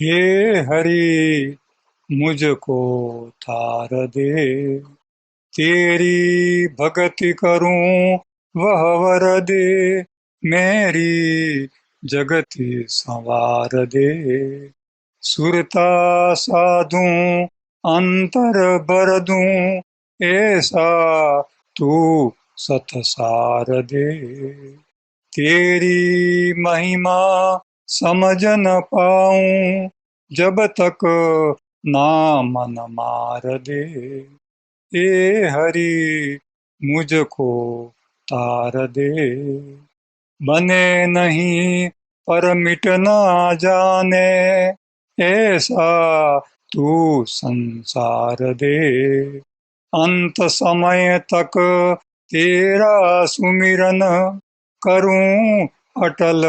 हे हरि मुझको तार दे, तेरी भक्ति करूं वह वर दे, मेरी जगति संवार दे। सुरता साधूं अंतर बर दूं, ऐसा तू सतसार दे। तेरी महिमा समझ न पाऊं, जब तक ना मन मार दे। हे हरि मुझको तार दे, बने नहीं पर मिट ना जाने, ऐसा तू संसार दे। अंत समय तक तेरा सुमिरन करूं, अटल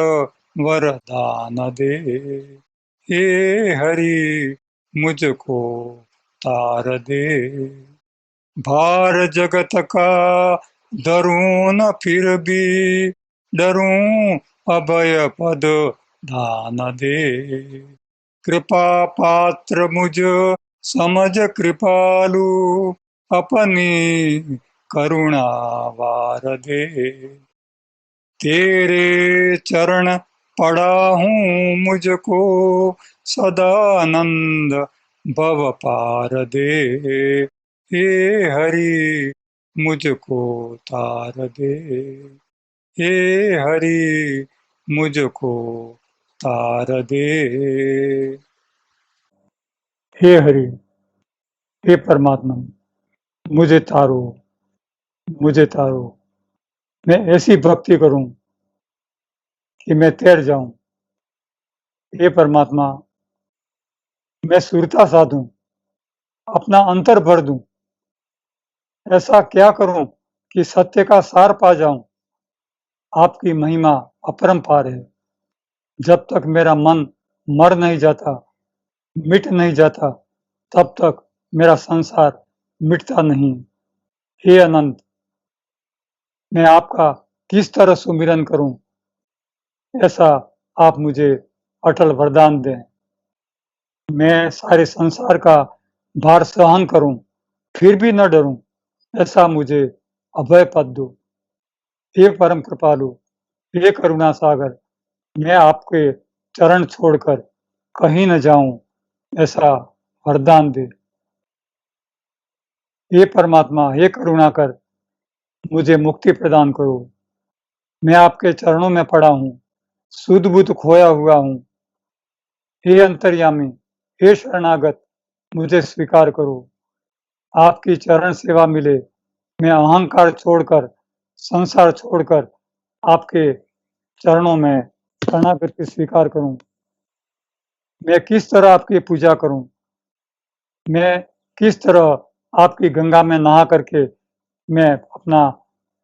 वरदान दे। हे हरि मुझको तार दे, भार जगत का धरूं न फिर भी, डरूं अभय पद दान दे। कृपा पात्र मुझ समझ कृपालु, अपनी करुणा वार दे। तेरे चरण पड़ा हूँ मुझको, सदानंद भव पार दे। हे हरि मुझको तार दे, हे हरि मुझको तार दे। हे हरि, हे परमात्मा, मुझे तारो, मुझे तारो। मैं ऐसी भक्ति करूं कि मैं तैर जाऊं। हे परमात्मा, मैं सुरता साधूं, अपना अंतर भर दूं। ऐसा क्या करूं कि सत्य का सार पा जाऊं। आपकी महिमा अपरंपार है। जब तक मेरा मन मर नहीं जाता, मिट नहीं जाता, तब तक मेरा संसार मिटता नहीं। हे अनंत, मैं आपका किस तरह सुमिरन करूं, ऐसा आप मुझे अटल वरदान दें। मैं सारे संसार का भार सहन करूं, फिर भी न डरूं, ऐसा मुझे अभय पद दो। हे परम कृपालु, हे करुणा सागर, मैं आपके चरण छोड़कर कहीं न जाऊं, ऐसा वरदान दे। हे परमात्मा, हे करुणा कर, मुझे मुक्ति प्रदान करो। मैं आपके चरणों में पड़ा हूँ, सुध बुध खोया हुआ हूँ। हे अंतर्यामी, हे शरणागत, मुझे स्वीकार करो। आपकी चरण सेवा मिले, मैं अहंकार छोड़कर, संसार छोड़कर आपके चरणों में शरणागति स्वीकार करूं। मैं किस तरह आपकी पूजा करूं, मैं किस तरह आपकी गंगा में नहा करके मैं अपना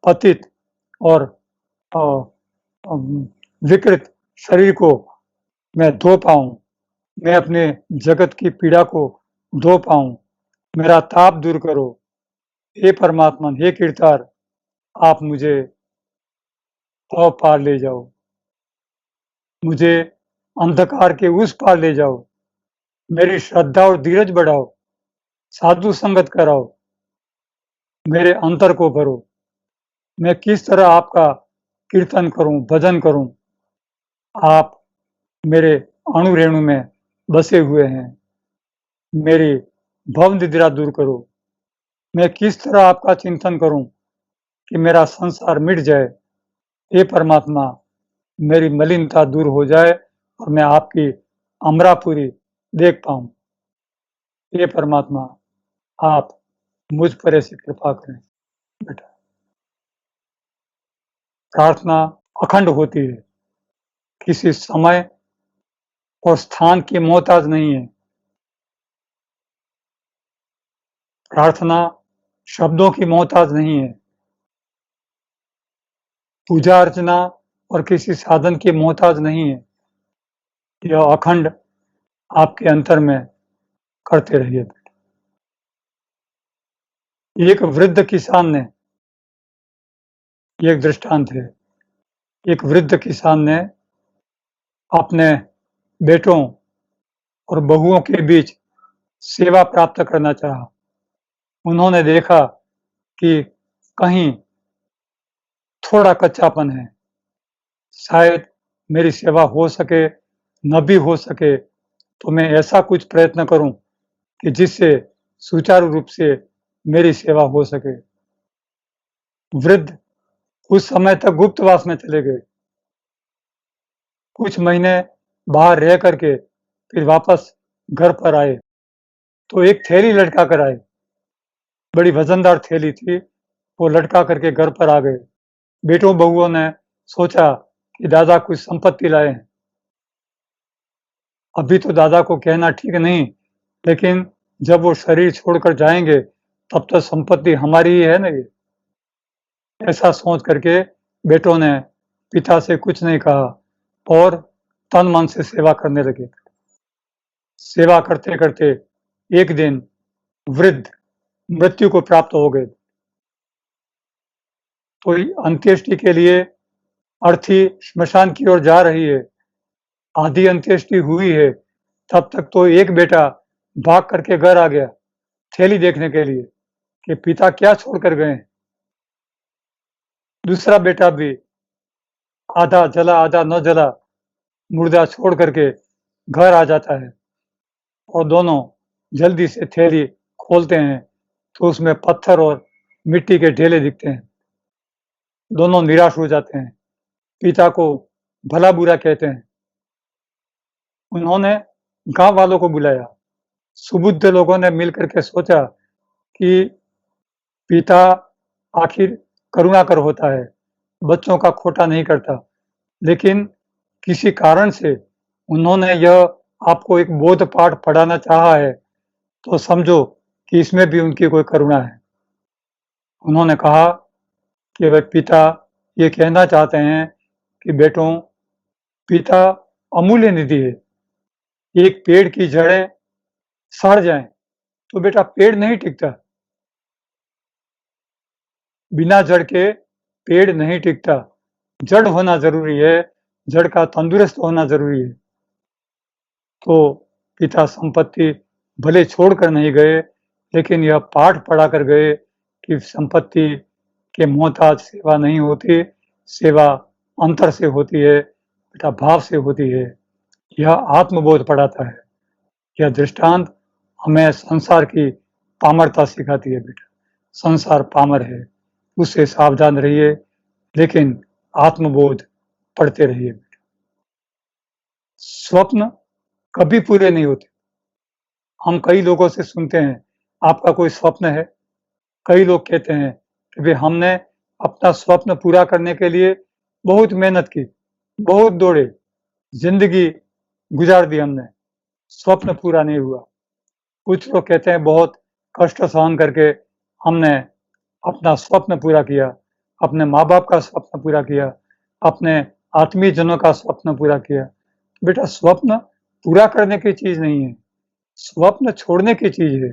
पतित और अ, विकृत शरीर को मैं धो पाऊं, मैं अपने जगत की पीड़ा को धो पाऊं, मेरा ताप दूर करो। हे परमात्मा, हे कीर्तार, आप मुझे तव पार ले जाओ, मुझे अंधकार के उस पार ले जाओ, मेरी श्रद्धा और धीरज बढ़ाओ, साधु संगत कराओ, मेरे अंतर को भरो। मैं किस तरह आपका कीर्तन करूं, भजन करूं, आप मेरे अणु रेणु में बसे हुए हैं। मेरी भव निद्रा दूर करो। मैं किस तरह आपका चिंतन करूं कि मेरा संसार मिट जाए। हे परमात्मा, मेरी मलिनता दूर हो जाए और मैं आपकी अमरापुरी देख पाऊं। हे परमात्मा, आप मुझ पर ऐसी कृपा करें। बेटा, प्रार्थना अखंड होती है, किसी समय और स्थान की मोहताज नहीं है। प्रार्थना शब्दों की मोहताज नहीं है। पूजा अर्चना और किसी साधन की मोहताज नहीं है। यह अखंड आपके अंतर में करते रहिए। एक वृद्ध किसान ने, एक दृष्टांत है, एक वृद्ध किसान ने अपने बेटों और बहुओं के बीच सेवा प्राप्त करना चाहा। उन्होंने देखा कि कहीं थोड़ा कच्चापन है, शायद मेरी सेवा हो सके, न भी हो सके, तो मैं ऐसा कुछ प्रयत्न करूं कि जिससे सुचारू रूप से मेरी सेवा हो सके। वृद्ध कुछ समय तक गुप्तवास में चले गए। कुछ महीने बाहर रह करके फिर वापस घर पर आए, तो एक थैली लटका कर आए। बड़ी वजनदार थैली थी, वो लटका करके घर पर आ गए। बेटों बहुओं ने सोचा कि दादा कुछ संपत्ति लाए हैं। अभी तो दादा को कहना ठीक नहीं, लेकिन जब वो शरीर छोड़कर जाएंगे तब तो संपत्ति हमारी ही है ना ये। ऐसा सोच करके बेटों ने पिता से कुछ नहीं कहा और तन मन से सेवा करने लगे। सेवा करते करते एक दिन वृद्ध मृत्यु को प्राप्त हो गए। तो अंत्येष्टि के लिए अर्थी श्मशान की ओर जा रही है। आधी अंत्येष्टि हुई है, तब तक तो एक बेटा भाग करके घर आ गया थैली देखने के लिए कि पिता क्या छोड़कर गए हैं। दूसरा बेटा भी आधा जला आधा न जला मुर्दा छोड़ करके घर आ जाता है और दोनों जल्दी से थैली खोलते हैं तो उसमें पत्थर और मिट्टी के ढेले दिखते हैं। दोनों निराश हो जाते हैं, पिता को भला बुरा कहते हैं। उन्होंने गांव वालों को बुलाया। सुबुद्ध लोगों ने मिलकर के सोचा कि पिता आखिर करुणाकर होता है, बच्चों का खोटा नहीं करता, लेकिन किसी कारण से उन्होंने यह आपको एक बोध पाठ पढ़ाना चाहा है, तो समझो कि इसमें भी उनकी कोई करुणा है। उन्होंने कहा कि वह पिता ये कहना चाहते हैं कि बेटों, पिता अमूल्य निधि है। एक पेड़ की जड़ें सड़ जाएं तो बेटा पेड़ नहीं टिकता। बिना जड़ के पेड़ नहीं टिकता। जड़ होना जरूरी है, जड़ का तंदुरुस्त होना जरूरी है। तो पिता संपत्ति भले छोड़कर नहीं गए, लेकिन यह पाठ पढ़ा कर गए कि संपत्ति के मोहताज सेवा नहीं होती, सेवा अंतर से होती है, बेटा भाव से होती है। यह आत्मबोध पढ़ाता है। यह दृष्टांत हमें संसार की पामरता सिखाती है। बेटा संसार पामर है, उससे सावधान रहिए, लेकिन आत्मबोध पढ़ते रहिए। स्वप्न कभी पूरे नहीं होते। हम कई लोगों से सुनते हैं, आपका कोई स्वप्न है? कई लोग कहते हैं कि भाई हमने अपना स्वप्न पूरा करने के लिए बहुत मेहनत की, बहुत दौड़े, जिंदगी गुजार दी हमने, स्वप्न पूरा नहीं हुआ। कुछ लोग कहते हैं बहुत कष्ट सहन करके हमने अपना स्वप्न पूरा किया, अपने माँ बाप का स्वप्न पूरा किया, अपने आत्मीय जनों का स्वप्न पूरा किया। बेटा स्वप्न पूरा करने की चीज नहीं है, स्वप्न छोड़ने की चीज है।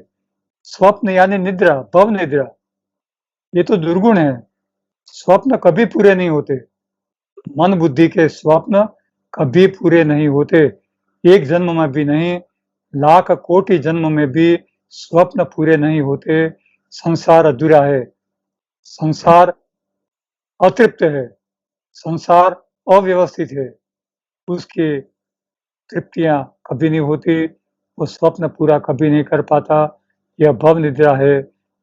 स्वप्न यानी निद्रा, भव निद्रा, ये तो दुर्गुण है। स्वप्न कभी पूरे नहीं होते। मन बुद्धि के स्वप्न कभी पूरे नहीं होते। एक जन्म में भी नहीं, लाख कोटि जन्म में भी स्वप्न पूरे नहीं होते। संसार अधूरा है, संसार अतृप्त है, संसार अव्यवस्थित है, उसकी तृप्तियां कभी नहीं होती, वो स्वप्न पूरा कभी नहीं कर पाता। यह भव निद्रा है,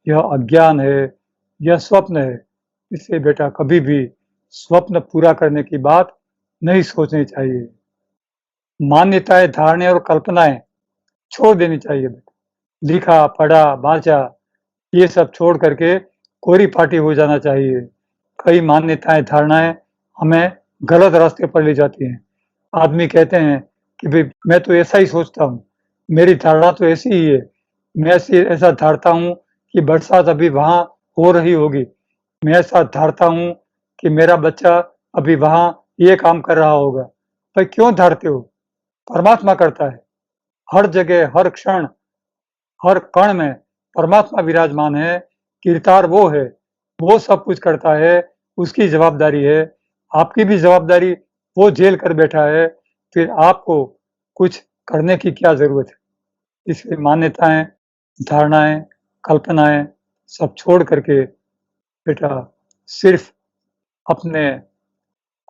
यह अज्ञान है, यह स्वप्न है। इसलिए बेटा कभी भी स्वप्न पूरा करने की बात नहीं सोचनी चाहिए। मान्यताएं, धारणाएं और कल्पनाएं छोड़ देनी चाहिए। बेटा लिखा पढ़ा बांचा ये सब छोड़ करके कोरी पाटी हो जाना चाहिए। कई मान्यताएं, धारणाएं हमें गलत रास्ते पर ले जाती हैं। आदमी कहते हैं कि भाई मैं तो ऐसा ही सोचता हूँ, मेरी धारणा तो ऐसी ही है, मैं ऐसा धारता हूँ कि बरसात अभी वहां हो रही होगी, मैं ऐसा धारता हूँ कि मेरा बच्चा अभी वहां ये काम कर रहा होगा। भाई क्यों धारते हो? परमात्मा करता है। हर जगह, हर क्षण, हर कण में परमात्मा विराजमान है। कीर्तार वो है, वो सब कुछ करता है, उसकी जवाबदारी है। आपकी भी जवाबदारी वो झेल कर बैठा है, फिर आपको कुछ करने की क्या ज़रूरत है? इसलिए मान्यताएँ, धारणाएँ, कल्पनाएँ सब छोड़ कर के बेटा सिर्फ़ अपने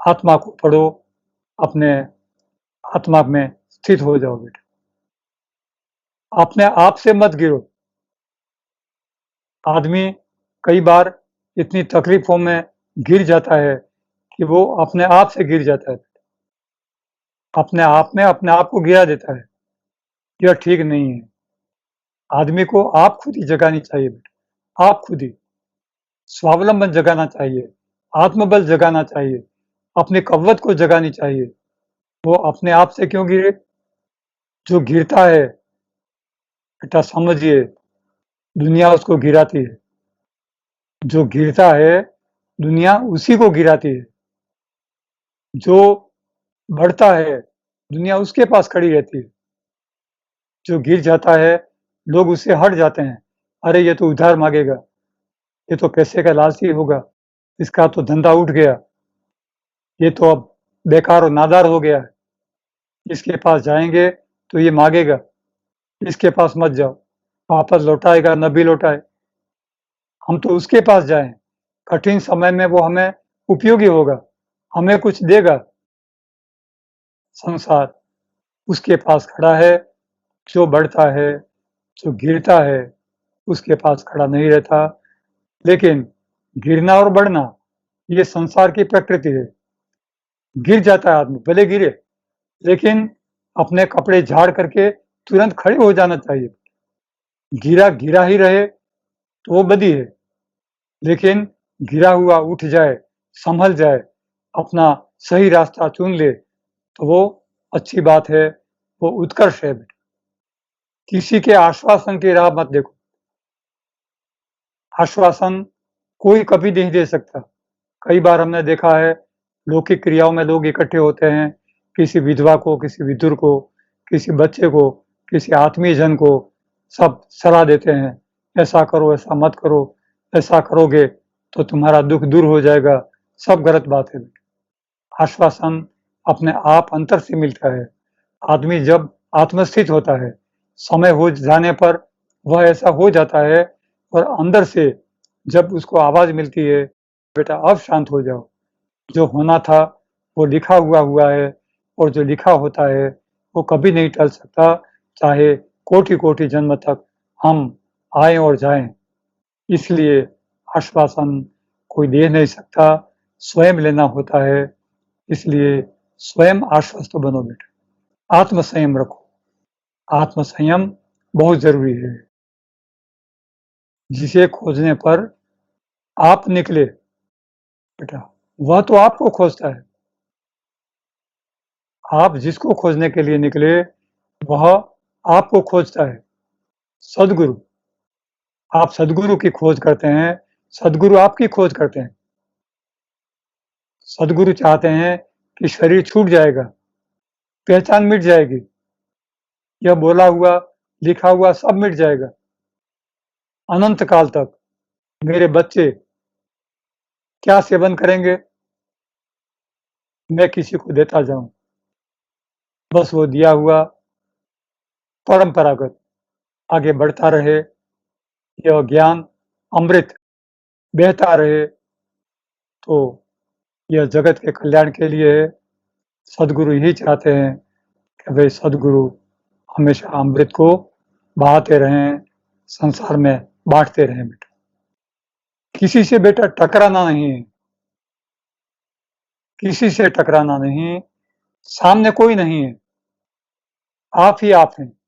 आत्मा को पढ़ो, अपने आत्मा में स्थित हो जाओ बेटा। अपने आप से मत गिरो। आदमी कई बार इतनी तकलीफ़ों में घिर जाता है कि वो अपने आप से गिर जाता है। अपने आप में अपने आप को गिरा देता है। यह ठीक नहीं है। आदमी को आप खुद ही जगानी चाहिए बेटा। आप खुद ही। स्वावलंबन जगाना चाहिए, आत्मबल जगाना चाहिए, अपनी कव्वत को जगानी चाहिए। वो अपने आप से क्यों गिरे? जो गिरता है बेटा समझिए दुनिया उसको गिराती है। जो गिरता है दुनिया उसी को गिराती है। जो बढ़ता है दुनिया उसके पास खड़ी रहती है। जो गिर जाता है लोग उससे हट जाते हैं। अरे ये तो उधार मांगेगा, ये तो पैसे का लालची होगा, इसका तो धंधा उठ गया, ये तो अब बेकार और नादार हो गया है, इसके पास जाएंगे तो ये मांगेगा, इसके पास मत जाओ, वापस लौटाएगा न भी लौटाए, हम तो उसके पास जाएं, कठिन समय में वो हमें उपयोगी होगा, हमें कुछ देगा। संसार उसके पास खड़ा है जो बढ़ता है, जो गिरता है उसके पास खड़ा नहीं रहता। लेकिन गिरना और बढ़ना ये संसार की प्रकृति है। गिर जाता है आदमी, भले गिरे, लेकिन अपने कपड़े झाड़ करके तुरंत खड़े हो जाना चाहिए। गिरा गिरा ही रहे तो वो बदी है, लेकिन गिरा हुआ उठ जाए, संभल जाए, अपना सही रास्ता चुन ले तो वो अच्छी बात है, वो उत्कर्ष है। किसी के आश्वासन की राह मत देखो। आश्वासन कोई कभी नहीं दे सकता। कई बार हमने देखा है लौकिक क्रियाओं में लोग इकट्ठे होते हैं, किसी विधवा को, किसी विधुर को, किसी बच्चे को, किसी आत्मीय जन को सब सलाह देते हैं, ऐसा करो, ऐसा मत करो, ऐसा करोगे तो तुम्हारा दुख दूर हो जाएगा। सब गलत बात है। आश्वासन अपने आप अंतर से मिलता है। आदमी जब आत्मस्थित होता है, समय हो जाने पर वह ऐसा हो जाता है और अंदर से जब उसको आवाज मिलती है, बेटा अब शांत हो जाओ, जो होना था वो लिखा हुआ है और जो लिखा होता है वो कभी नहीं टल सकता, चाहे कोटि-कोटि जन्म तक हम आएँ और जाएँ। इसलिए आश्वासन कोई दे नहीं सकता, स्वयं लेना होता है। इसलिए स्वयं आश्वस्त बनो बेटा। आत्मसंयम रखो। आत्मसंयम बहुत ज़रूरी है। जिसे खोजने पर आप निकले बेटा, वह तो आपको खोजता है। आप जिसको खोजने के लिए निकले, वह आपको खोजता है। सद्गुरु, आप सद्गुरु की खोज करते हैं, सद्गुरु आपकी खोज करते हैं। सद्गुरु चाहते हैं कि शरीर छूट जाएगा, पहचान मिट जाएगी, यह बोला हुआ, लिखा हुआ सब मिट जाएगा। अनंत काल तक मेरे बच्चे क्या सेवन करेंगे, मैं किसी को देता जाऊँ। बस वो दिया हुआ परंपरागत आगे बढ़ता रहे, यह ज्ञान अमृत बहता रहे, तो यह जगत के कल्याण के लिए है। सद्गुरु यही चाहते हैं कि भाई सद्गुरु हमेशा अमृत को बहाते रहें, संसार में बाँटते रहें बेटा। किसी से बेटा टकराना नहीं है, किसी से टकराना नहीं, सामने कोई नहीं है, आप ही आप हैं,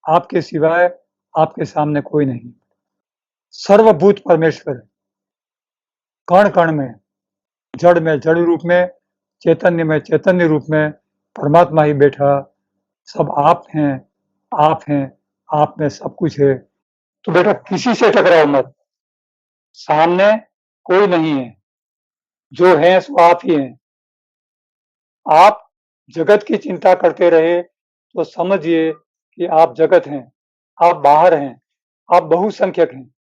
आपके सिवाय आपके सामने कोई नहीं। सर्वभूत परमेश्वर है, कण-कण में, जड़ में जड़ रूप में चैतन्य रूप में परमात्मा ही बैठा, सब आप हैं, आप में सब कुछ है। तो बेटा किसी से टकराओ मत, सामने कोई नहीं है, जो है सो आप ही हैं। आप जगत की चिंता करते रहे तो समझिए कि आप जगत हैं, आप बाहर हैं, आप बहुसंख्यक हैं।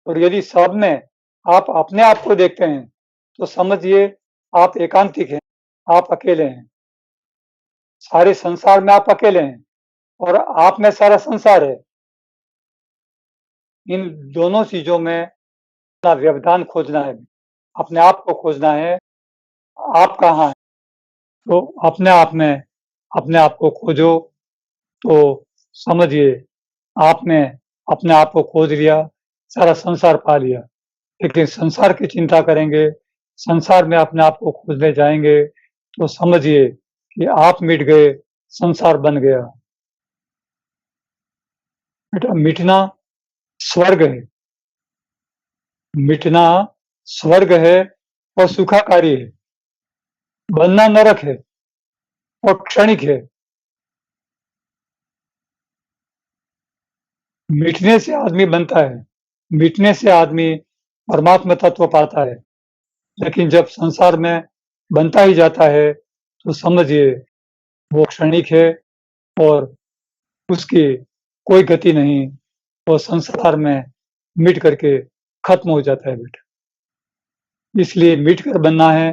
और यदि सब में आप अपने आप को देखते हैं, तो समझिए आप एकांतिक हैं, आप अकेले हैं। सारे संसार में आप अकेले हैं और आप में सारा संसार है। इन दोनों चीज़ों में अपना व्यवधान खोजना है, अपने आप को खोजना है, आप कहाँ हैं? तो अपने आप को खोजो, तो समझिए आपने अपने आप को खोज लिया, सारा संसार पा लिया। लेकिन संसार की चिंता करेंगे, संसार में अपने आप को खोजने जाएँगे, तो समझिए कि आप मिट गए, संसार बन गया। बेटा मिटना स्वर्ग है, मिटना स्वर्ग है और सुखाकारी है, बनना नरक है और क्षणिक है। मिटने से आदमी बनता है, मिटने से आदमी परमात्मा तत्व पाता है। लेकिन जब संसार में बनता ही जाता है, तो समझिए वो क्षणिक है और उसकी कोई गति नहीं, वो संसार में मिट करके खत्म हो जाता है बेटा। इसलिए मिट कर बनना है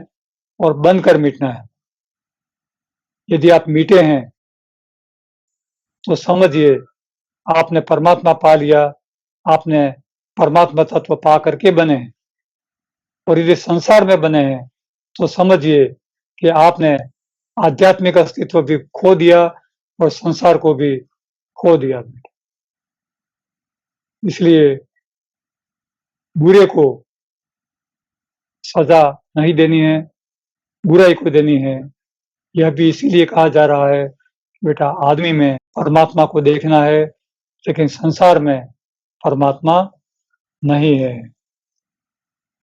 और बनकर मिटना है। यदि आप मिटे हैं, तो समझिए आपने परमात्मा पा लिया, आपने परमात्मा तत्व पा करके बने हैं। और यदि संसार में बने हैं, तो समझिए कि आपने आध्यात्मिक अस्तित्व भी खो दिया और संसार को भी खो दिया। इसलिए बुरे को सजा नहीं देनी है, बुराई को देनी है। यह भी इसीलिए कहा जा रहा है, बेटा आदमी में परमात्मा को देखना है, लेकिन संसार में परमात्मा नहीं है।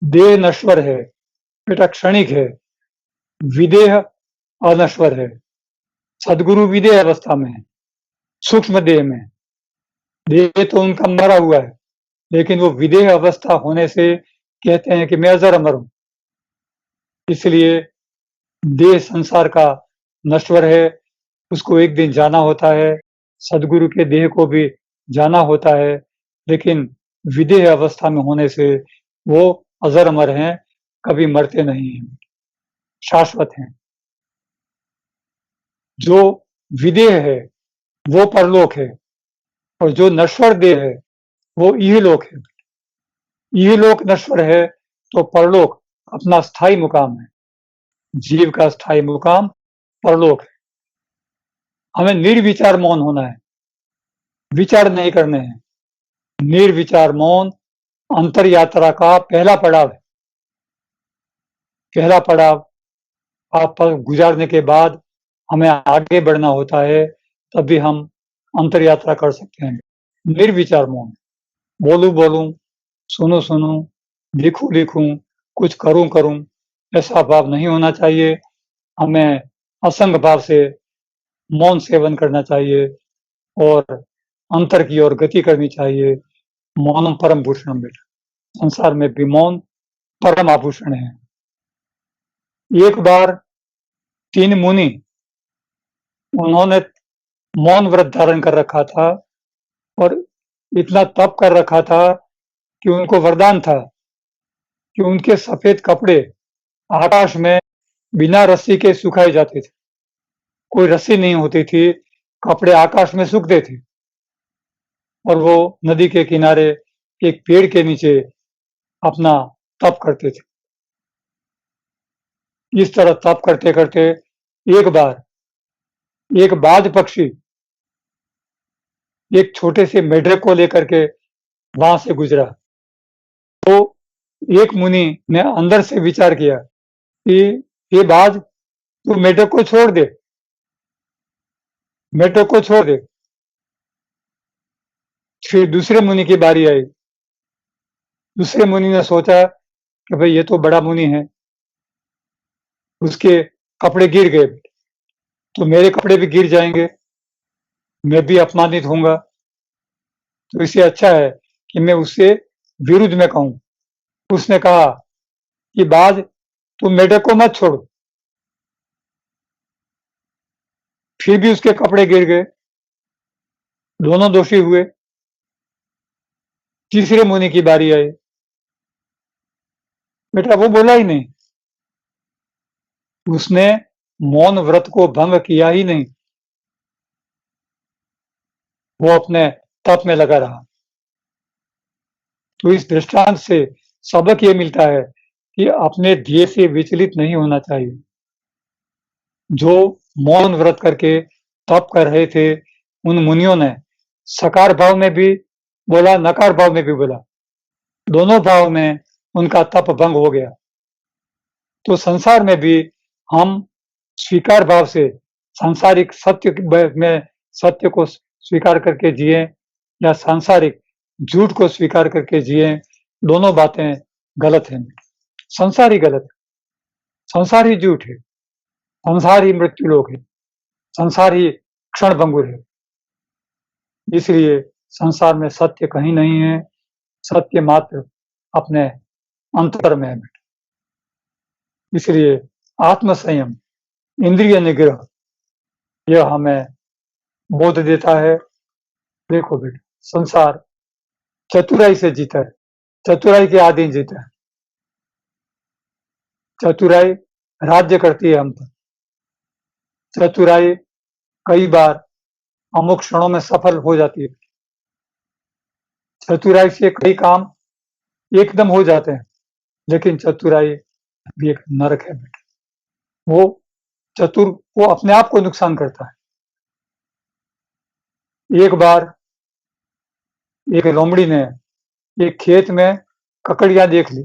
देह नश्वर है, बेटा क्षणिक है, विदेह अनश्वर है। सदगुरु विदेह अवस्था में है, सूक्ष्म देह में। देह तो उनका मरा हुआ है, लेकिन वो विदेह अवस्था होने से कहते हैं कि मैं अजर अमर हूं। इसलिए देह संसार का नश्वर है, उसको एक दिन जाना होता है। सदगुरु के देह को भी जाना होता है, लेकिन विदेह अवस्था में होने से वो अजर अमर हैं, कभी मरते नहीं हैं, शाश्वत हैं। जो विदेह है वो परलोक है और जो नश्वर देह है वो इहलोक है। इहलोक नश्वर है तो परलोक अपना स्थायी मुकाम है। जीव का स्थायी मुकाम परलोक है। हमें निर्विचार मौन होना है, विचार नहीं करने हैं। निर्विचार मौन अंतर यात्रा का पहला पड़ाव है। पहला पड़ाव आप पर गुजारने के बाद हमें आगे बढ़ना होता है, तभी हम अंतर यात्रा कर सकते हैं। निर्विचार मौन, बोलूं बोलूं, सुनूं सुनूं, लिखूं लिखूं, कुछ करूं करूं, ऐसा भाव नहीं होना चाहिए। हमें असंग भाव से मौन सेवन करना चाहिए और अंतर की ओर गति करनी चाहिए। मौनम परम भूषणम बेटा, संसार में भी मौन परम आभूषण है। एक बार 3 मुनि, उन्होंने मौन व्रत धारण कर रखा था और इतना तप कर रखा था कि उनको वरदान था कि उनके सफेद कपड़े आकाश में बिना रस्सी के सुखाए जाते थे। कोई रस्सी नहीं होती थी, कपड़े आकाश में सूखते थे और वो नदी के किनारे एक पेड़ के नीचे अपना तप करते थे। इस तरह तप करते करते एक बार एक बाज पक्षी एक छोटे से मेढक को लेकर के वहां से गुजरा। तो एक मुनि ने अंदर से विचार किया कि ये बाज, तू मेढक को छोड़ दे, मेढक को छोड़ दे। फिर दूसरे मुनि की बारी आई। दूसरे मुनि ने सोचा कि भाई ये तो बड़ा मुनि है, उसके कपड़े गिर गए तो मेरे कपड़े भी गिर जाएंगे, मैं भी अपमानित होऊंगा। तो इससे अच्छा है कि मैं उससे विरुद्ध में कहूं। उसने कहा कि बाज, तुम मेढक को मत छोड़ो। फिर भी उसके कपड़े गिर गए, दोनों दोषी हुए। तीसरे मुनि की बारी आई। बेटा वो बोला ही नहीं, उसने मौन व्रत को भंग किया ही नहीं, वो अपने तप में लगा रहा। तो इस दृष्टांत से सबक ये मिलता है कि अपने ध्येय से विचलित नहीं होना चाहिए। जो मौन व्रत करके तप कर रहे थे, उन मुनियों ने सकार भाव में भी बोला, नकार भाव में भी बोला। दोनों भाव में उनका तप भंग हो गया। तो संसार में भी हम स्वीकार भाव से सांसारिक सत्य में सत्य को स्वीकार करके जिए या सांसारिक झूठ को स्वीकार करके जिए, दोनों बातें गलत हैं। संसार ही गलत है, संसार ही झूठ है, संसार ही मृत्यु लोक है, संसार ही क्षण भंगुर है। इसलिए संसार में सत्य कहीं नहीं है, सत्य मात्र अपने अंतर में है। इसलिए आत्म संयम, इंद्रिय निग्रह, यह हमें बोध देता है। देखो बेटा, संसार चतुराई से जीता है, चतुराई के अधीन जीता है। चतुराई राज्य करती है हम पर। चतुराई कई बार अमुक क्षणों में सफल हो जाती है। चतुराई से कई काम एकदम हो जाते हैं, लेकिन चतुराई भी एक नरक है बेटा। वो चतुर वो अपने आप को नुकसान करता है। एक बार एक लोमड़ी ने एक खेत में ककड़ियां देख ली।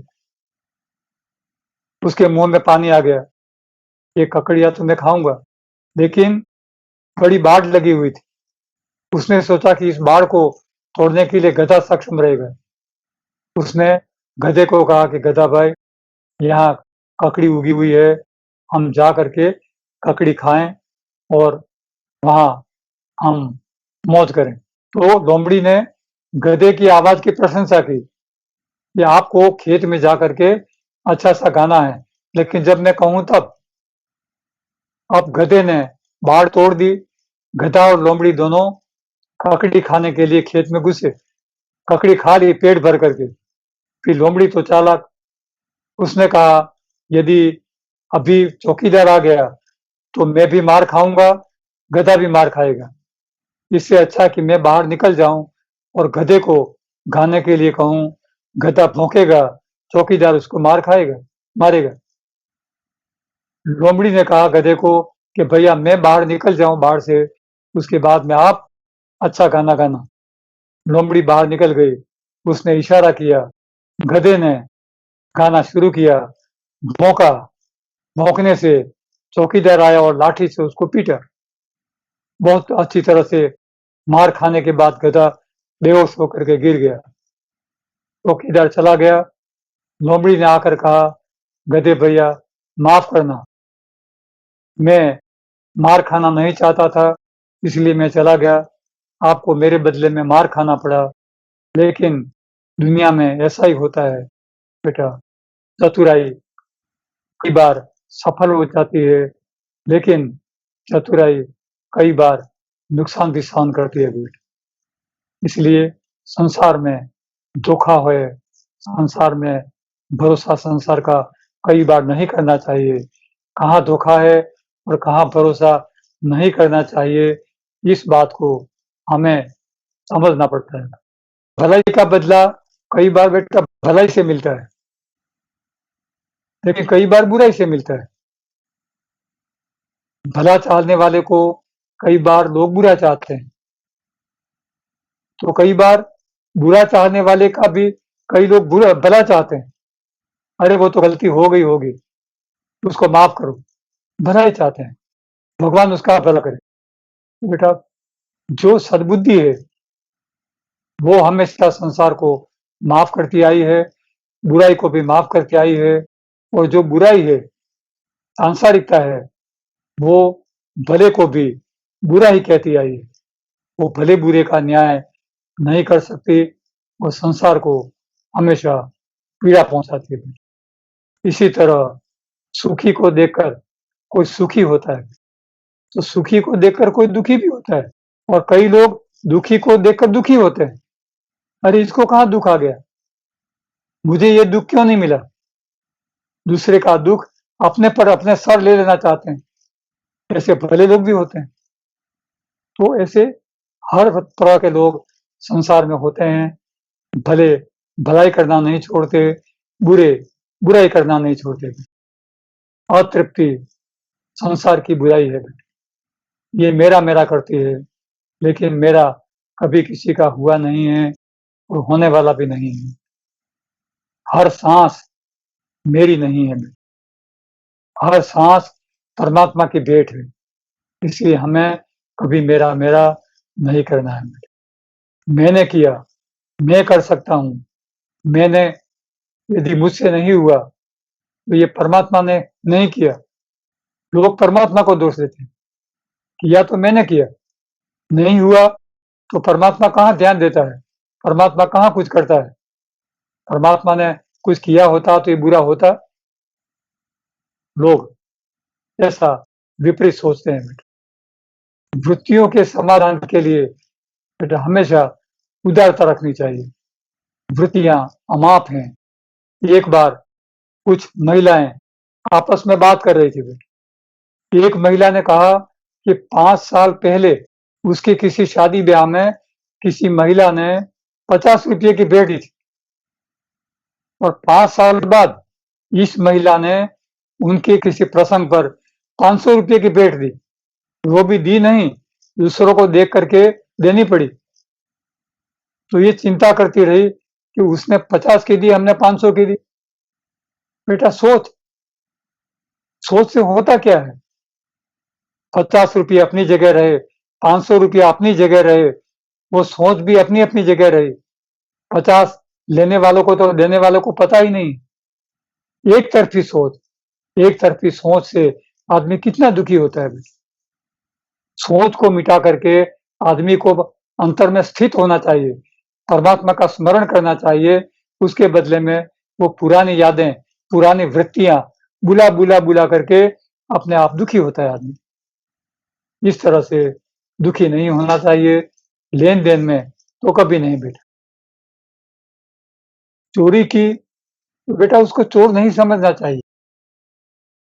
उसके मुंह में पानी आ गया, ये ककड़ियां तो मैं खाऊंगा, लेकिन बड़ी बाढ़ लगी हुई थी। उसने सोचा कि इस बाढ़ को तोड़ने के लिए गधा सक्षम रहेगा। उसने गधे को कहा कि गधा भाई, यहाँ ककड़ी उगी हुई है, हम जा करके ककड़ी खाएं और वहां हम मौज करें। तो लोमड़ी ने गधे की आवाज की प्रशंसा की कि आपको खेत में जा करके अच्छा सा गाना है, लेकिन जब मैं कहूं तब। अब गधे ने बाढ़ तोड़ दी। गधा और लोमड़ी दोनों ककड़ी खाने के लिए खेत में घुसे। ककड़ी खा ली पेट भर करके। फिर लोमड़ी तो चालाक, उसने कहा यदि अभी चौकीदार आ गया तो मैं भी मार खाऊंगा, गधा भी मार खाएगा। इससे अच्छा कि मैं बाहर निकल जाऊं और गधे को गाने के लिए कहूं। गधा भौंकेगा, चौकीदार उसको मार खाएगा, मारेगा। लोमड़ी ने कहा गधे को कि भैया मैं बाहर निकल जाऊं बाहर से, उसके बाद में आप अच्छा गाना गाना। लोमड़ी बाहर निकल गई। उसने इशारा किया, गधे ने गाना शुरू किया, भौंका। भौंकने से चौकीदार आया और लाठी से उसको पीटा। बहुत अच्छी तरह से मार खाने के बाद गधा बेहोश होकर के गिर गया। चौकीदार चला गया। लोमड़ी ने आकर कहा, गधे भैया माफ करना, मैं मार खाना नहीं चाहता था, इसलिए मैं चला गया। आपको मेरे बदले में मार खाना पड़ा, लेकिन दुनिया में ऐसा ही होता है बेटा। चतुराई कई बार सफल हो जाती है, लेकिन चतुराई कई बार नुकसान भी सहन करती है बेटा। इसलिए संसार में धोखा है, संसार में भरोसा संसार का कई बार नहीं करना चाहिए। कहाँ धोखा है और कहाँ भरोसा नहीं करना चाहिए, इस बात को हमें समझना पड़ता है। भलाई का बदला कई बार बेटा भलाई से मिलता है, लेकिन कई बार बुराई से मिलता है। भला चाहने वाले को कई बार लोग बुरा चाहते हैं, तो कई बार बुरा चाहने वाले का भी कई लोग बुरा भला चाहते हैं। अरे वो तो गलती हो गई होगी, उसको माफ करो, भला ही चाहते हैं, भगवान उसका भला करे। तो बेटा जो सद्बुद्धि है वो हमेशा संसार को माफ करती आई है, बुराई को भी माफ करके आई है। और जो बुराई है, सांसारिकता है, वो भले को भी बुरा ही कहती आई है। वो भले बुरे का न्याय नहीं कर सकती और संसार को हमेशा पीड़ा पहुंचाती है। इसी तरह सुखी को देखकर कोई सुखी होता है, तो सुखी को देखकर कोई दुखी भी होता है। और कई लोग दुखी को देखकर दुखी होते हैं। अरे इसको कहाँ दुख आ गया, मुझे ये दुख क्यों नहीं मिला। दूसरे का दुख अपने पर अपने सर ले लेना चाहते हैं। ऐसे भले लोग भी होते हैं। तो ऐसे हर तरह के लोग संसार में होते हैं, भले भलाई करना नहीं छोड़ते, बुरे बुराई करना नहीं छोड़ते। अतृप्ति संसार की बुराई है। ये मेरा मेरा करती है, लेकिन मेरा कभी किसी का हुआ नहीं है और होने वाला भी नहीं है। हर सांस मेरी नहीं है, हर सांस परमात्मा की भेंट है, इसलिए हमें कभी मेरा मेरा नहीं करना है। मैंने किया, मैं कर सकता हूँ, मैंने यदि मुझसे नहीं हुआ तो ये परमात्मा ने नहीं किया। लोग परमात्मा को दोष देते हैं, किया तो मैंने किया, नहीं हुआ तो परमात्मा कहाँ ध्यान देता है, परमात्मा कहाँ कुछ करता है। परमात्मा ने कुछ किया होता तो ये बुरा होता। लोग ऐसा विपरीत सोचते हैं। वृत्तियों के समाधान के लिए बेटा हमेशा उदारता रखनी चाहिए। वृत्तियां अमाप हैं। एक बार कुछ महिलाएं आपस में बात कर रही थी। बेटा एक महिला ने कहा कि 5 साल पहले उसके किसी शादी ब्याह में किसी महिला ने 50 रुपये की भेंट दी थी और 5 साल बाद इस महिला ने उनके किसी प्रसंग पर 500 रुपये की भेंट दी। वो भी दी नहीं, दूसरों को देख करके देनी पड़ी। तो ये चिंता करती रही कि उसने 50 की दी, हमने 500 की दी। बेटा सोच, सोच से होता क्या है। 50 रुपये अपनी जगह रहे, 500 रुपया अपनी जगह रहे, वो सोच भी अपनी अपनी जगह रही। 50 लेने वालों को तो देने वालों को पता ही नहीं। एक तरफी सोच, एक तरफी सोच से आदमी कितना दुखी होता है। सोच को मिटा करके आदमी को अंतर में स्थित होना चाहिए, परमात्मा का स्मरण करना चाहिए। उसके बदले में वो पुरानी यादें, पुरानी वृत्तियां बुला बुला बुला करके अपने आप दुखी होता है आदमी। इस तरह से दुखी नहीं होना चाहिए। लेन देन में तो कभी नहीं। बेटा चोरी की तो बेटा उसको चोर नहीं समझना चाहिए।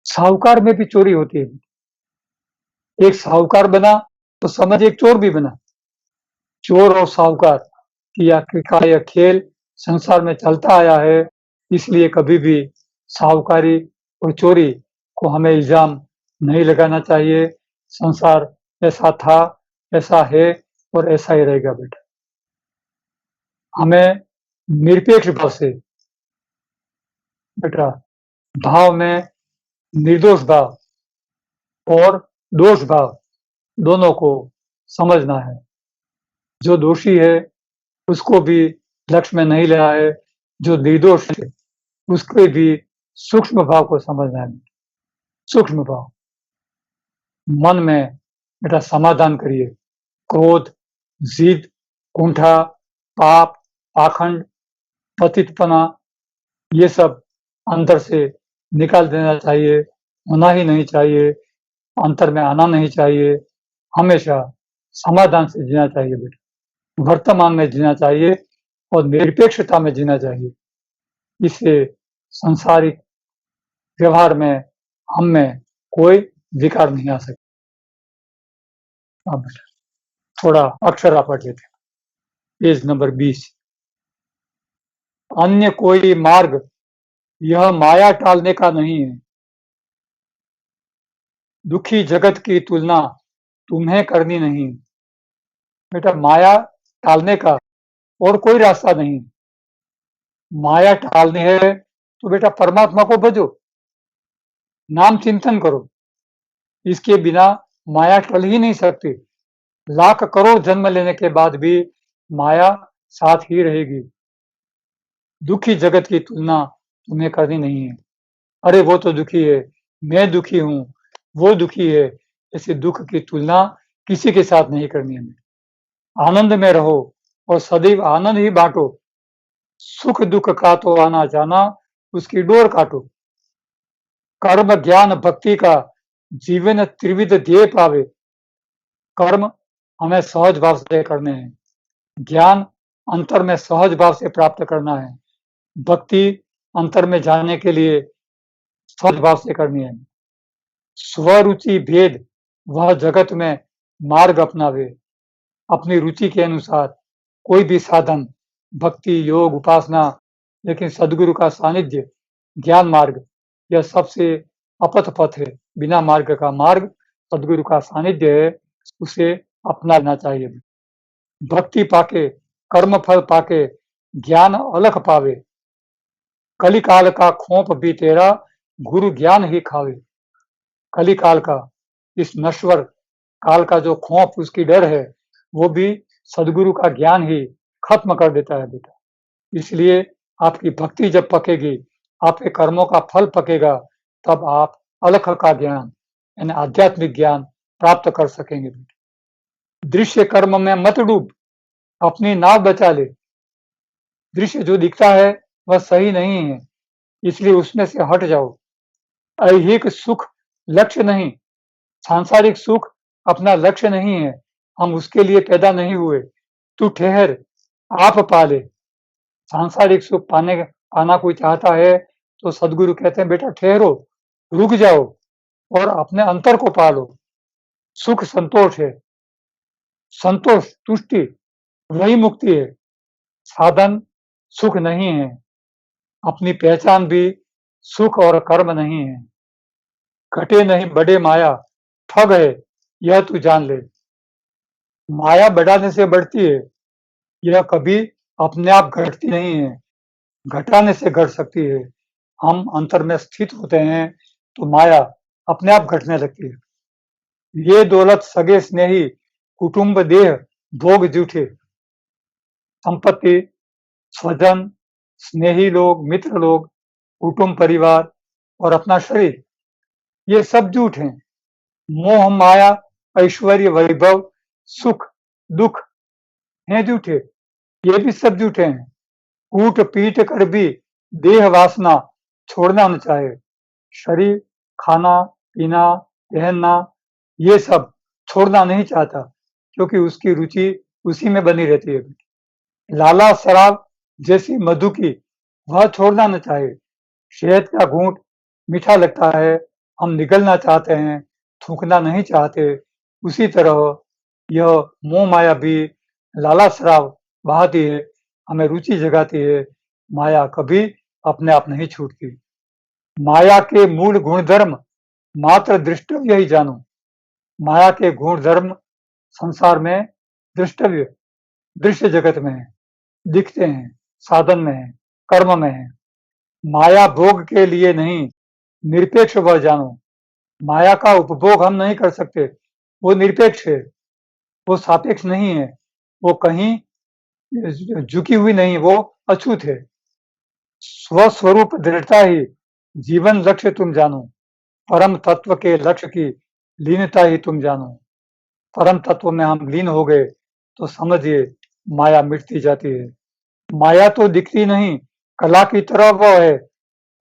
साहूकार में भी चोरी होती है। एक साहूकार बना तो समझ एक चोर भी बना। चोर और साहूकार की का यह खेल संसार में चलता आया है। इसलिए कभी भी साहूकारी और चोरी को हमें इल्जाम नहीं लगाना चाहिए। संसार ऐसा था, ऐसा है और ऐसा ही रहेगा। बेटा हमें निरपेक्ष भाव से बेटा भाव में निर्दोष भाव और दोष भाव दोनों को समझना है। जो दोषी है उसको भी लक्ष्य में नहीं लेना है, जो निर्दोष है उसके भी सूक्ष्म भाव को समझना है। सूक्ष्म भाव मन में बेटा समाधान करिए। क्रोध, जिद, कुंठा, पाप, पाखंड, पतितपना ये सब अंदर से निकाल देना चाहिए, होना ही नहीं चाहिए, अंतर में आना नहीं चाहिए। हमेशा समाधान से जीना चाहिए। बेटा वर्तमान में जीना चाहिए और निरपेक्षता में जीना चाहिए। इससे सांसारिक व्यवहार में हम में कोई विकार नहीं आ सकता। अब बेटा थोड़ा अक्षर आप पढ़ लेते हैं। Page number 20। अन्य कोई मार्ग यह माया टालने का नहीं है। दुखी जगत की तुलना तुम्हें करनी नहीं। बेटा माया टालने का और कोई रास्ता नहीं। माया टालनी है तो बेटा परमात्मा को भजो, नाम चिंतन करो। इसके बिना माया टल ही नहीं सकती। लाख करोड़ जन्म लेने के बाद भी माया साथ ही रहेगी। दुखी जगत की तुलना तुम्हें करनी नहीं है। अरे वो तो दुखी है, मैं दुखी हूं, वो दुखी है, ऐसे दुख की तुलना किसी के साथ नहीं करनी है। आनंद में रहो और सदैव आनंद ही बांटो। सुख दुख का तो आना जाना, उसकी डोर काटो। कर्म ज्ञान भक्ति का जीवन त्रिविध ध्येय पावे। कर्म हमें सहज भाव से करने हैं, ज्ञान अंतर में सहज भाव से प्राप्त करना है, भक्ति अंतर में जाने के लिए सहज भाव से करनी है। स्वरुचि भेद वह जगत में मार्ग अपनावे। अपनी रुचि के अनुसार कोई भी साधन, भक्ति, योग, उपासना, लेकिन सदगुरु का सानिध्य, ज्ञान मार्ग, यह सबसे अपथ पथ है। बिना मार्ग का मार्ग सदगुरु का सानिध्य है, उसे अपनाना चाहिए। भक्ति पाके, कर्म फल पाके, ज्ञान अलख पावे, कली काल का खोप भी तेरा, गुरु ज्ञान ही खावे। कली काल का, इस नश्वर काल का जो खोप, उसकी डर है, वो भी सदगुरु का ज्ञान ही खत्म कर देता है बेटा। इसलिए आपकी भक्ति जब पकेगी, आपके कर्मों का फल पकेगा, तब आप अलख का ज्ञान यानी आध्यात्मिक ज्ञान प्राप्त कर सकेंगे। दृश्य कर्म में मत डूब, अपनी नाव बचा ले। दृश्य जो दिखता है वह सही नहीं है, इसलिए उसमें से हट जाओ। ऐहिक सुख लक्ष्य नहीं, सांसारिक सुख अपना लक्ष्य नहीं है, हम उसके लिए पैदा नहीं हुए। तू ठहर, आप पाले। सांसारिक सुख पाना कोई चाहता है तो सदगुरु कहते हैं बेटा ठहरो, रुक जाओ और अपने अंतर को पालो। सुख संतोष है, संतोष तुष्टि वही मुक्ति है, साधन सुख नहीं है। अपनी पहचान भी सुख और कर्म नहीं है। घटे नहीं बड़े माया, ठग है यह तू जान ले। माया बढ़ाने से बढ़ती है, यह कभी अपने आप घटती नहीं है, घटाने से घट सकती है। हम अंतर में स्थित होते हैं तो माया अपने आप घटने लगती है। ये दौलत सगे स्नेही, कुटुंब देह भोग जूठे। संपत्ति, स्वजन, स्नेही लोग, मित्र लोग, कुटुंब परिवार और अपना शरीर, ये सब झूठ हैं। मोह माया, ऐश्वर्य वैभव, सुख दुख हैं झूठे, ये भी सब झूठे हैं। कूट पीट कर भी देह वासना छोड़ना न चाहे। शरीर, खाना पीना, पहनना, ये सब छोड़ना नहीं चाहता, क्योंकि उसकी रुचि उसी में बनी रहती है। लाला शराब जैसी मधु की, वह छोड़ना न चाहे। शहद का घूंट मीठा लगता है, हम निगलना चाहते हैं, थूकना नहीं चाहते। उसी तरह यह मोह माया भी लाला शराब बहाती है, हमें रुचि जगाती है। माया कभी अपने आप नहीं छूटती। माया के मूल गुणधर्म मात्र दृष्टव्य ही जानो। माया के गुण धर्म संसार में दृष्टव्य, दृश्य जगत में है, दिखते हैं, साधन में है, कर्म में है। माया भोग के लिए नहीं, निरपेक्ष वह जानो। माया का उपभोग हम नहीं कर सकते, वो निरपेक्ष है, वो सापेक्ष नहीं है, वो कहीं झुकी हुई नहीं, वो अछूत है। स्वस्वरूप दृढ़ता ही जीवन लक्ष्य तुम जानो। परम तत्व के लक्ष्य की लीनता ही तुम जानो। परम तत्व में हम लीन हो गए तो समझिए माया मिटती जाती है। माया तो दिखती नहीं, कला की तरह वह है।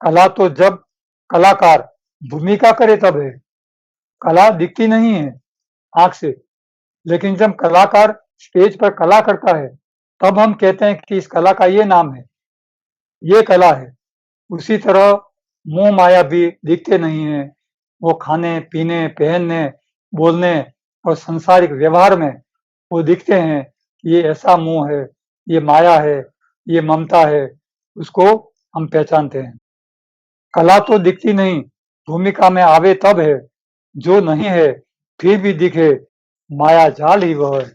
कला तो जब कलाकार भूमिका करे तब है। कला दिखती नहीं है आंख से, लेकिन जब कलाकार स्टेज पर कला करता है तब हम कहते हैं कि इस कला का ये नाम है, ये कला है। उसी तरह मोह माया भी दिखते नहीं है, वो खाने पीने, पहनने, बोलने और सांसारिक व्यवहार में वो दिखते हैं कि ये ऐसा मोह है, ये माया है, ये ममता है, उसको हम पहचानते हैं। कला तो दिखती नहीं, भूमिका में आवे तब है। जो नहीं है फिर भी दिखे, माया जाल ही वह है।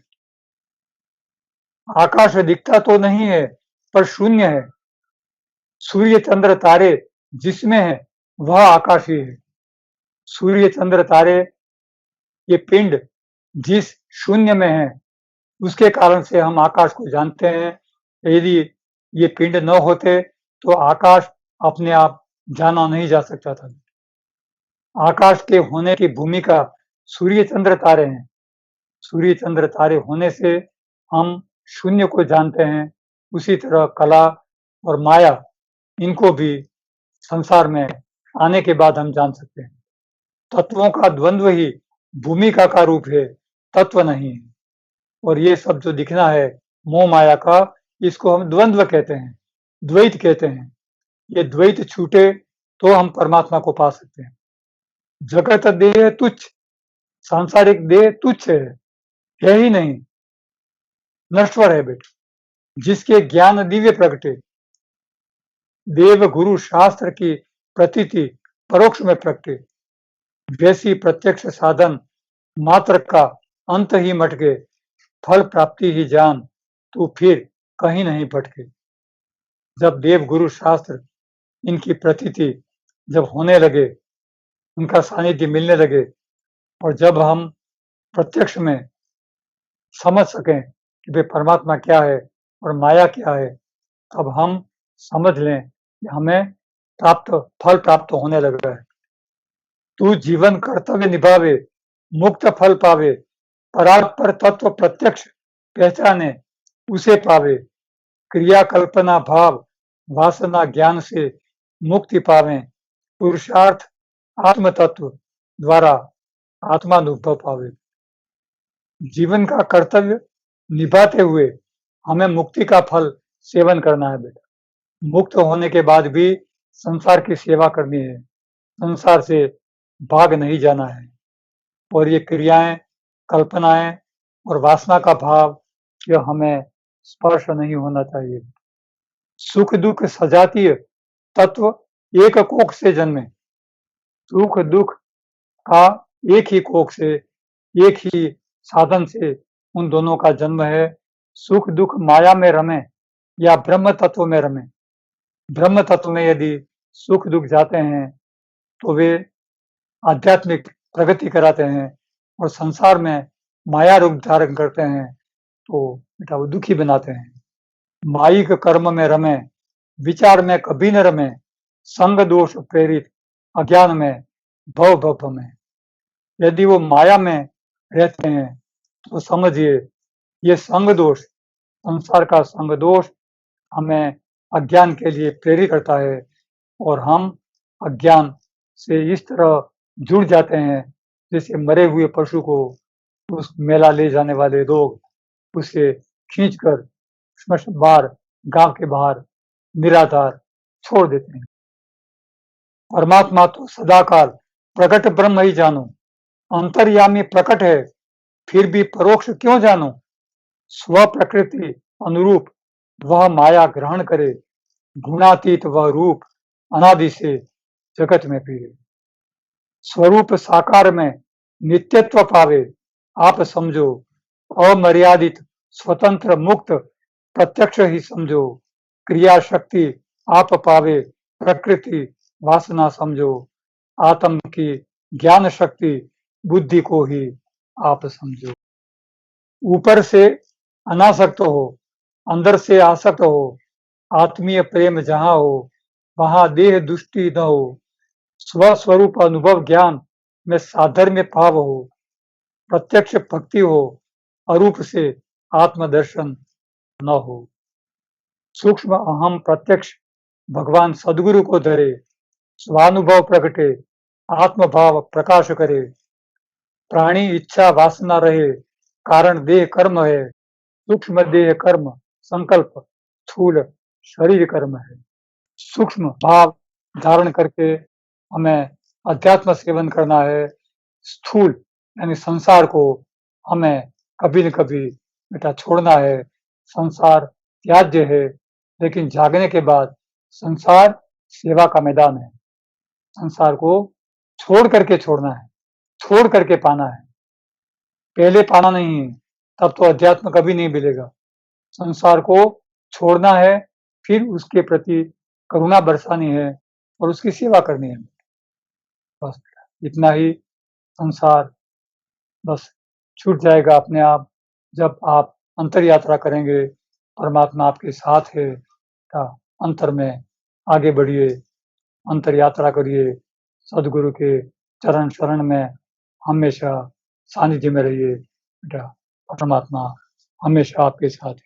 आकाश दिखता तो नहीं है पर शून्य है। सूर्य चंद्र तारे जिसमें है वह आकाश ही है। सूर्य चंद्र तारे, ये पिंड जिस शून्य में है, उसके कारण से हम आकाश को जानते हैं। यदि ये पिंड न होते तो आकाश अपने आप जाना नहीं जा सकता था। आकाश के होने की भूमिका सूर्य चंद्र तारे हैं। सूर्य चंद्र तारे होने से हम शून्य को जानते हैं। उसी तरह कला और माया, इनको भी संसार में आने के बाद हम जान सकते हैं। तत्वों का द्वंद्व ही भूमिका का रूप है, तत्व नहीं है। और ये सब जो दिखना है मोह माया का, इसको हम द्वंद्व कहते हैं, द्वैत कहते हैं। ये द्वैत छूटे तो हम परमात्मा को पा सकते हैं। जगत देह तुच्छ, सांसारिक देह तुच्छ है ही नहीं। नश्वर है बेटा। जिसके ज्ञान दिव्य प्रगटे, देव गुरु शास्त्र की प्रतीति परोक्ष में प्रगटे, वैसी प्रत्यक्ष साधन मात्र का अंत ही मटके, फल प्राप्ति ही जान, तू फिर कहीं नहीं भटके। जब देव गुरु शास्त्र इनकी प्रतीति जब होने लगे, उनका सानिध्य मिलने लगे, और जब हम प्रत्यक्ष में समझ सकें कि वे परमात्मा क्या है और माया क्या है, तब हम समझ लें कि हमें फल प्राप्त होने लगा है। तू जीवन कर्तव्य निभावे, मुक्त फल पावे, परात्पर तत्व प्रत्यक्ष पहचाने, उसे पावे, क्रिया कल्पना भाव वासना ज्ञान से मुक्ति पावे, पुरुषार्थ आत्म तत्व द्वारा आत्मानुभव पावे। जीवन का कर्तव्य निभाते हुए हमें मुक्ति का फल सेवन करना है बेटा। मुक्त होने के बाद भी संसार की सेवा करनी है, संसार से भाग नहीं जाना है, और ये क्रियाएं, कल्पनाएं और वासना का भाव, यह हमें स्पर्श नहीं होना चाहिए। सुख दुख सजातीय तत्व एक कोख से जन्मे, सुख दुख का एक ही कोख से, एक ही साधन से उन दोनों का जन्म है। सुख दुख माया में रमे या ब्रह्म तत्व में रमे। ब्रह्म तत्व में यदि सुख दुख जाते हैं तो वे आध्यात्मिक प्रगति कराते हैं, और संसार में माया रूप धारण करते हैं तो बेटा वो दुखी बनाते हैं। मायिक कर्म में रमे, विचार में कभी न रमे, संग दोष प्रेरित अज्ञान में भव भव में। यदि वो माया में रहते हैं तो समझिए ये संग दोष, संसार का संग दोष हमें अज्ञान के लिए प्रेरित करता है, और हम अज्ञान से इस तरह जुड़ जाते हैं जैसे मरे हुए पशु को उस मेला ले जाने वाले लोग उसे खींचकर बाहर, गांव के बाहर निराधार छोड़ देते हैं। परमात्मा तो सदाकाल प्रकट ब्रह्म ही जानो, अंतर्यामी प्रकट है फिर भी परोक्ष क्यों जानो। स्व प्रकृति अनुरूप वह माया ग्रहण करे, गुणातीत वह रूप अनादि से जगत में फिरे। स्वरूप साकार में नित्यत्व पावे, आप समझो अमर्यादित स्वतंत्र मुक्त प्रत्यक्ष ही समझो। क्रिया शक्ति आप पावे, प्रकृति वासना समझो। आत्म की ज्ञान शक्ति बुद्धि को ही आप समझो। ऊपर से अनासक्त हो, अंदर से आसक्त हो, आत्मीय प्रेम जहां हो वहां देह दुष्टि न हो। स्वस्वरूप अनुभव ज्ञान में साधर्म्य भाव हो, प्रत्यक्ष भक्ति हो, अरूप से आत्मदर्शन न हो। सूक्ष्म अहम प्रत्यक्ष भगवान सदगुरु को धरे, स्वानुभव प्रगटे, आत्मभाव प्रकाश करे। प्राणी इच्छा वासना रहे, कारण देह कर्म है। सूक्ष्म देह कर्म संकल्प, स्थूल शरीर कर्म है। सूक्ष्म भाव धारण करके हमें अध्यात्म सेवन करना है। स्थूल यानी संसार को हमें कभी न कभी बेटा छोड़ना है। संसार त्याज्य है, लेकिन जागने के बाद संसार सेवा का मैदान है। संसार को छोड़ करके छोड़ना है, छोड़ करके पाना है। पहले पाना नहीं है, तब तो अध्यात्म कभी नहीं मिलेगा। संसार को छोड़ना है, फिर उसके प्रति करुणा बरसानी है और उसकी सेवा करनी है। बस इतना ही। संसार बस छूट जाएगा अपने आप जब आप अंतर यात्रा करेंगे। परमात्मा आपके साथ है, अंतर में आगे बढ़िए, अंतर यात्रा करिए, सदगुरु के चरण शरण में हमेशा सानिध्य में रहिए। बेटा परमात्मा हमेशा आपके साथ है।